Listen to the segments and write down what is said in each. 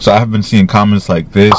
So I have been seeing comments like this,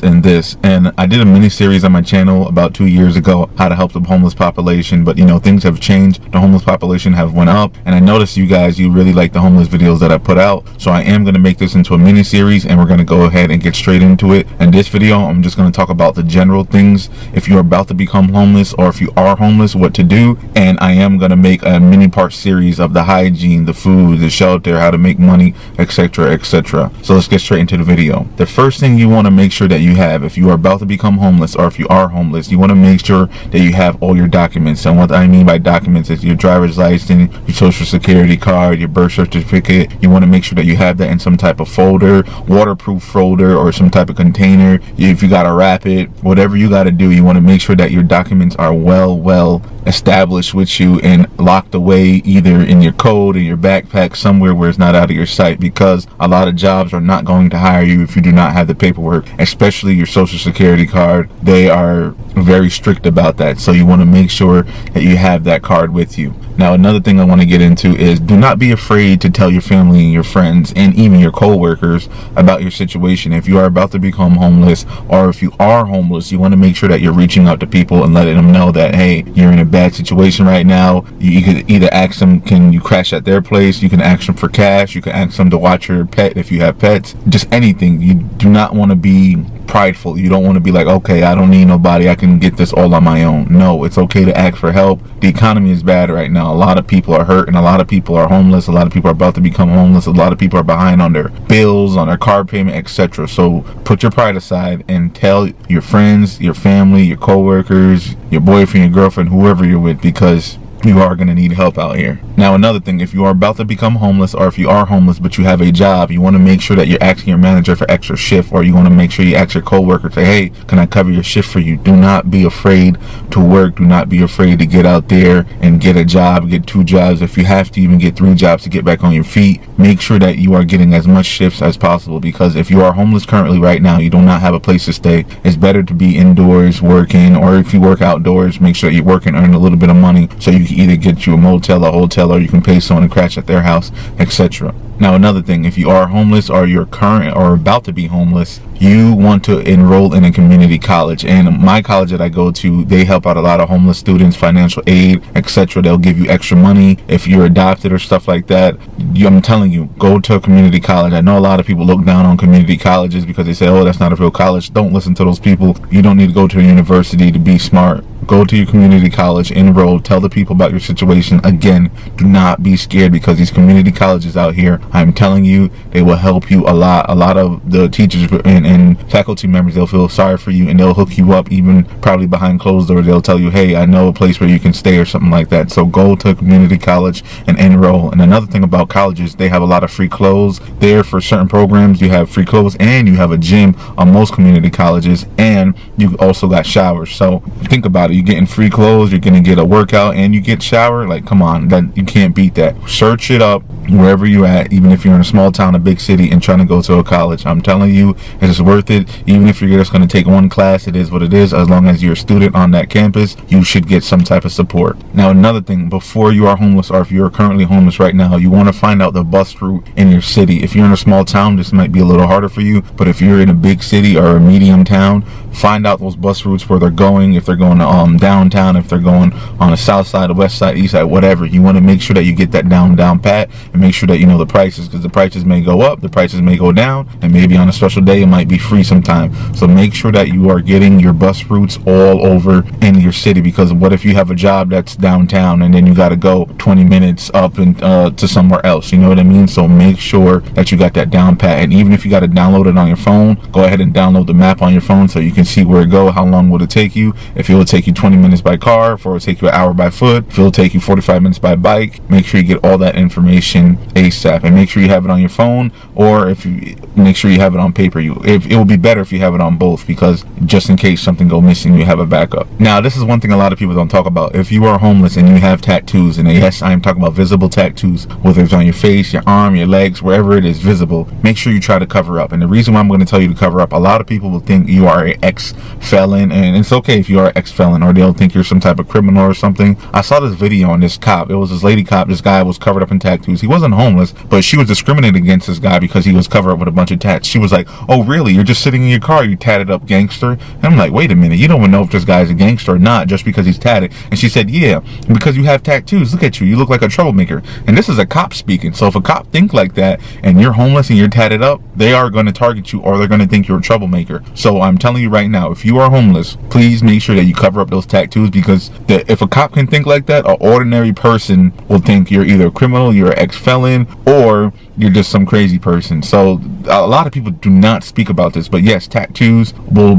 and this, and I did a mini series on my channel about 2 years ago, how to help the homeless population. But you know, things have changed. The homeless population have went up, and I noticed you guys, you really like the homeless videos that I put out. So I am going to make this into a mini series, and we're going to go ahead and get straight into it. In this video, I'm just going to talk about the general things if you're about to become homeless, or if you are homeless, what to do. And I am going to make a mini part series of the hygiene, the food, the shelter, how to make money, etc., etc. So let's get straight into the video. The first thing you want to make sure that you have, if you are about to become homeless, or if you are homeless, you want to make sure that you have all your documents. And what I mean by documents is your driver's license, your social security card, your birth certificate. You want to make sure that you have that in some type of folder, waterproof folder, or some type of container. If you got to wrap it, whatever you got to do, you want to make sure that your documents are well established with you and locked away, either in your coat or your backpack, somewhere where it's not out of your sight, because a lot of jobs are not going to hire you if you do not have the paperwork, especially your social security card. They are very strict about that, so you want to make sure that you have that card with you. Now, another thing I want to get into is, do not be afraid to tell your family and your friends and even your co-workers about your situation. If you are about to become homeless, or if you are homeless, you want to make sure that you're reaching out to people and letting them know that, hey, you're in a bad situation right now. You could either ask them, can you crash at their place? You can ask them for cash. You can ask them to watch your pet if you have pets. Just anything. You do not want to be prideful. You don't want to be like, okay, I don't need nobody, I can get this all on my own. No, it's okay to ask for help. The economy is bad right now. A lot of people are hurt, and a lot of people are homeless. A lot of people are about to become homeless. A lot of people are behind on their bills, on their car payment, etc. So put your pride aside and tell your friends, your family, your co-workers, your boyfriend, your girlfriend, whoever you're with, because you are going to need help out here. Now, another thing, if you are about to become homeless, or if you are homeless but you have a job, you want to make sure that you're asking your manager for extra shift, or you want to make sure you ask your co-worker, say, hey, can I cover your shift for you? Do not be afraid to work. Do not be afraid to get out there and get a job, get 2 jobs. If you have to, even get 3 jobs to get back on your feet. Make sure that you are getting as much shifts as possible, because if you are homeless currently right now, you do not have a place to stay. It's better to be indoors working, or if you work outdoors, make sure you work and earn a little bit of money, so you can either get you a motel, a hotel, or you can pay someone to crash at their house, etc. Now, another thing, if you are homeless, or you're current or about to be homeless, you want to enroll in a community college. And my college that I go to, they help out a lot of homeless students, financial aid, etc. They'll give you extra money if you're adopted or stuff like that. I'm telling you, go to a community college. I know a lot of people look down on community colleges because they say, oh, that's not a real college. Don't listen to those people. You don't need to go to a university to be smart. Go to your community college, enroll, tell the people about your situation. Again, do not be scared, because these community colleges out here, I'm telling you, they will help you a lot. A lot of the teachers and faculty members, they'll feel sorry for you, and they'll hook you up, even probably behind closed doors. They'll tell you, hey, I know a place where you can stay, or something like that. So go to a community college and enroll. And another thing about colleges, they have a lot of free clothes there for certain programs. You have free clothes, and you have a gym on most community colleges, and you also got showers. So think about it. You're getting free clothes, you're gonna get a workout, and you get shower. Like, come on, that you can't beat that. Search it up wherever you're at, even if you're in a small town, a big city, and trying to go to a college. I'm telling you, it is worth it. Even if you're just going to take one class, it is what it is. As long as you're a student on that campus, you should get some type of support. Now, another thing, before you are homeless, or if you're currently homeless right now, you want to find out the bus route in your city. If you're in a small town, this might be a little harder for you, but if you're in a big city or a medium town, find out those bus routes, where they're going, if they're going to downtown, if they're going on the south side, the west side, east side, whatever. You want to make sure that you get that down pat, and make sure that you know the prices, because the prices may go up, the prices may go down, and maybe on a special day it might be free sometime. So make sure that you are getting your bus routes all over in your city, because what if you have a job that's downtown and then you got to go 20 minutes up and to somewhere else? You know what I mean? So make sure that you got that down pat. And even if you got to download it on your phone, go ahead and download the map on your phone so you can see where it go, how long will it take you. If it will take you 20 minutes by car, if it will take you an hour by foot, if it will take you 45 minutes by bike, make sure you get all that information ASAP, and make sure you have it on your phone, or if you make sure you have it on paper. It will be better if you have it on both, because just in case something go missing, you have a backup. Now, this is one thing a lot of people don't talk about. If you are homeless and you have tattoos, and yes, I am talking about visible tattoos, whether it's on your face, your arm, your legs, wherever it is visible, make sure you try to cover up. And the reason why I'm going to tell you to cover up, a lot of people will think you are an ex-felon, and it's okay if you are an ex-felon. villain, or they'll think you're some type of criminal or something. I saw this video on this cop. It was this lady cop. This guy was covered up in tattoos. He wasn't homeless, but she was discriminating against this guy because he was covered up with a bunch of tats. She was like, oh really, you're just sitting in your car, you tatted up gangster? And I'm like, wait a minute, you don't even know if this guy's a gangster or not just because he's tatted. And she said, yeah, because you have tattoos, look at you, you look like a troublemaker. And this is a cop speaking. So if a cop think like that and you're homeless and you're tatted up, they are going to target you, or they're going to think you're a troublemaker. So I'm telling you right now, if you are homeless, please make sure that you cover up those tattoos, because if a cop can think like that, an ordinary person will think you're either a criminal, you're an ex-felon, or you're just some crazy person. So a lot of people do not speak about this, but yes, tattoos will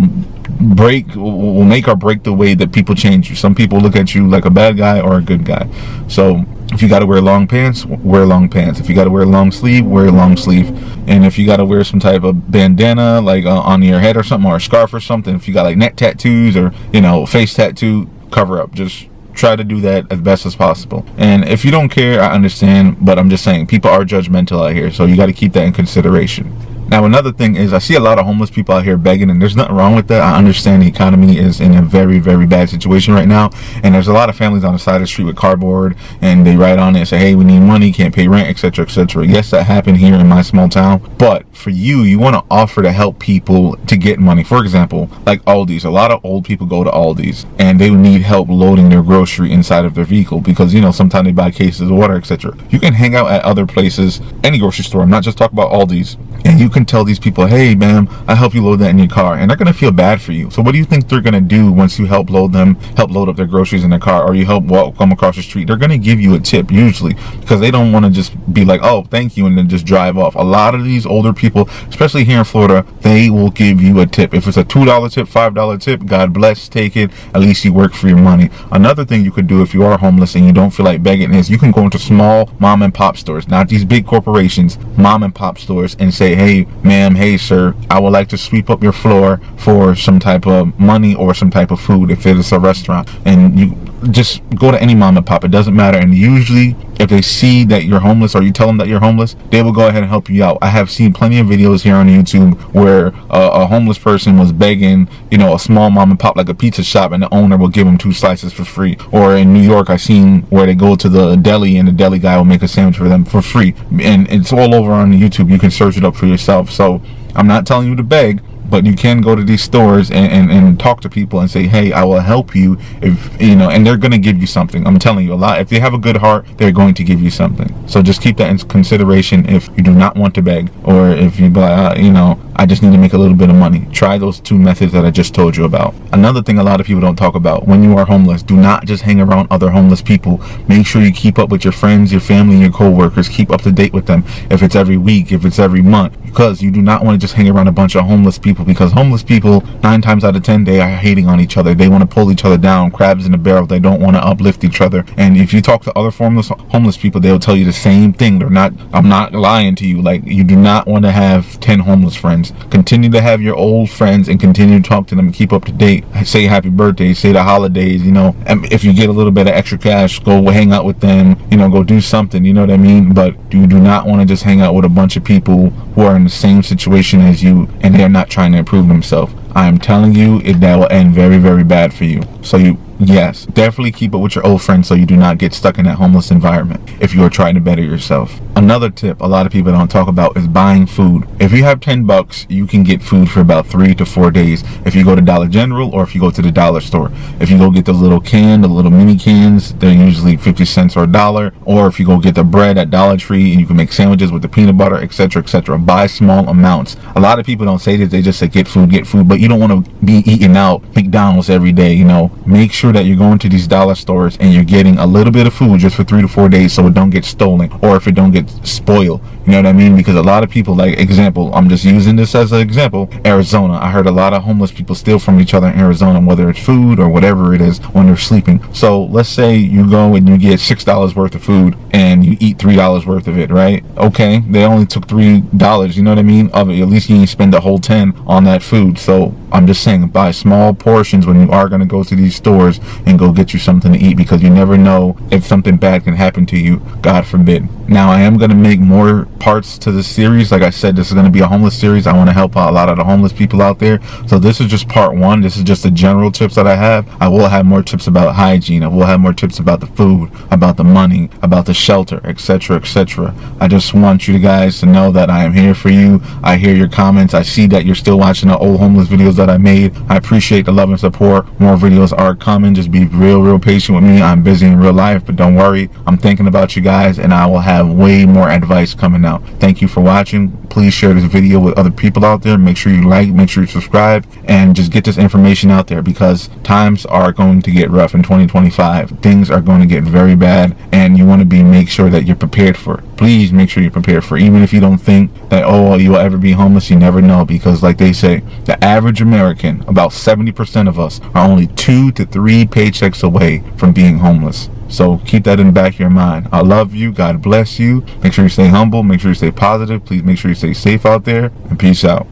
make or break the way that people change you. Some people look at you like a bad guy or a good guy. So if you got to wear long pants, wear long pants. If you got to wear a long sleeve, wear a long sleeve. And if you got to wear some type of bandana like on your head or something, or a scarf or something, if you got like neck tattoos or face tattoo, cover up. Just try to do that as best as possible. And if you don't care, I understand, but I'm just saying people are judgmental out here, so you got to keep that in consideration. Now, another thing is, I see a lot of homeless people out here begging, and there's nothing wrong with that. I understand the economy is in a very, very bad situation right now, and there's a lot of families on the side of the street with cardboard, and they write on it and say, hey, we need money, can't pay rent, etc., etc. Yes, that happened here in my small town, but for you want to offer to help people to get money. For example, like Aldi's, a lot of old people go to Aldi's, and they would need help loading their grocery inside of their vehicle, because, sometimes they buy cases of water, etc. You can hang out at other places, any grocery store, I'm not just talking about Aldi's, and you can tell these people, hey ma'am, I help you load that in your car, and they're going to feel bad for you. So what do you think they're going to do once you help load up their groceries in their car, or you help come across the street? They're going to give you a tip usually, because they don't want to just be like, oh thank you, and then just drive off. A lot of these older people, especially here in Florida, they will give you a tip. If it's a $2 tip, $5 tip, God bless, take it. At least you work for your money. Another thing you could do if you are homeless and you don't feel like begging is you can go into small mom and pop stores, not these big corporations, mom and pop stores, and say, hey ma'am, hey sir, I would like to sweep up your floor for some type of money or some type of food if it is a restaurant. And you just go to any mom and pop, it doesn't matter. And usually if they see that you're homeless, or you tell them that you're homeless, they will go ahead and help you out. I have seen plenty of videos here on YouTube where a homeless person was begging, a small mom and pop like a pizza shop, and the owner will give them 2 slices for free. Or in New York, I've seen where they go to the deli and the deli guy will make a sandwich for them for free. And it's all over on YouTube. You can search it up for yourself. So I'm not telling you to beg, but you can go to these stores and talk to people and say, hey, I will help you, if and they're going to give you something. I'm telling you, a lot, if they have a good heart, they're going to give you something. So just keep that in consideration if you do not want to beg, or if you I just need to make a little bit of money. Try those 2 methods that I just told you about. Another thing a lot of people don't talk about, when you are homeless, do not just hang around other homeless people. Make sure you keep up with your friends, your family, and your co-workers. Keep up to date with them, if it's every week, if it's every month, because you do not want to just hang around a bunch of homeless people, because homeless people, 9 times out of 10, they are hating on each other. They want to pull each other down, crabs in a barrel. They don't want to uplift each other. And if you talk to other homeless people, they'll tell you the same thing. I'm not lying to you. Like, you do not want to have 10 homeless friends. Continue to have your old friends and continue to talk to them and keep up to date. Say happy birthday, say the holidays, and if you get a little bit of extra cash, go hang out with them, go do something, you know what I mean? But you do not want to just hang out with a bunch of people who are in the same situation as you and they're not trying to improve themselves. I am telling you, that will end very, very bad for you. So yes, definitely keep up with your old friends so you do not get stuck in that homeless environment if you are trying to better yourself. Another tip a lot of people don't talk about is buying food. If you have $10, you can get food for about 3 to 4 days if you go to Dollar General, or if you go to the dollar store. If you go get those little the little mini cans, they're usually 50 cents or $1. Or if you go get the bread at Dollar Tree and you can make sandwiches with the peanut butter, etc., etc. Buy small amounts. A lot of people don't say this, they just say get food, but you don't want to be eating out McDonald's every day. Make sure that you're going to these dollar stores and you're getting a little bit of food just for 3 to 4 days, so it don't get stolen, or if it don't get spoiled. You know what I mean? Because a lot of people, like, example, I'm just using this as an example, Arizona. I heard a lot of homeless people steal from each other in Arizona, whether it's food or whatever it is, when they're sleeping. So let's say you go and you get $6 worth of food and you eat $3 worth of it, right? Okay, they only took $3, you know what I mean, of it. At least you didn't spend the whole 10 on that food. So I'm just saying, buy small portions when you are going to go to these stores and go get you something to eat, because you never know if something bad can happen to you, God forbid. Now, I am going to make more parts to this series. Like I said, this is going to be a homeless series. I want to help out a lot of the homeless people out there. So this is just part one. This is just the general tips that I have. I will have more tips about hygiene. I will have more tips about the food, about the money, about the shelter, etc., etc. I just want you guys to know that I am here for you. I hear your comments. I see that you're still watching the old homeless videos that I made. I appreciate the love and support. More videos are coming. Just be real patient with me. I'm busy in real life, but don't worry. I'm thinking about you guys, and I will have way more advice coming out. Thank you for watching. Please share this video with other people out there. Make sure you like, make sure you subscribe, and just get this information out there, because times are going to get rough in 2025. Things are going to get very bad, and you want to make sure that you're prepared for it. Please make sure you're prepared for it. Even if you don't think that, oh, you'll ever be homeless, you never know, because like they say, the average American, about 70% of us, are only 2 to 3 paychecks away from being homeless. So keep that in the back of your mind. I love you. God bless you. Make sure you stay humble. Make sure you stay positive. Please make sure you stay safe out there. And peace out.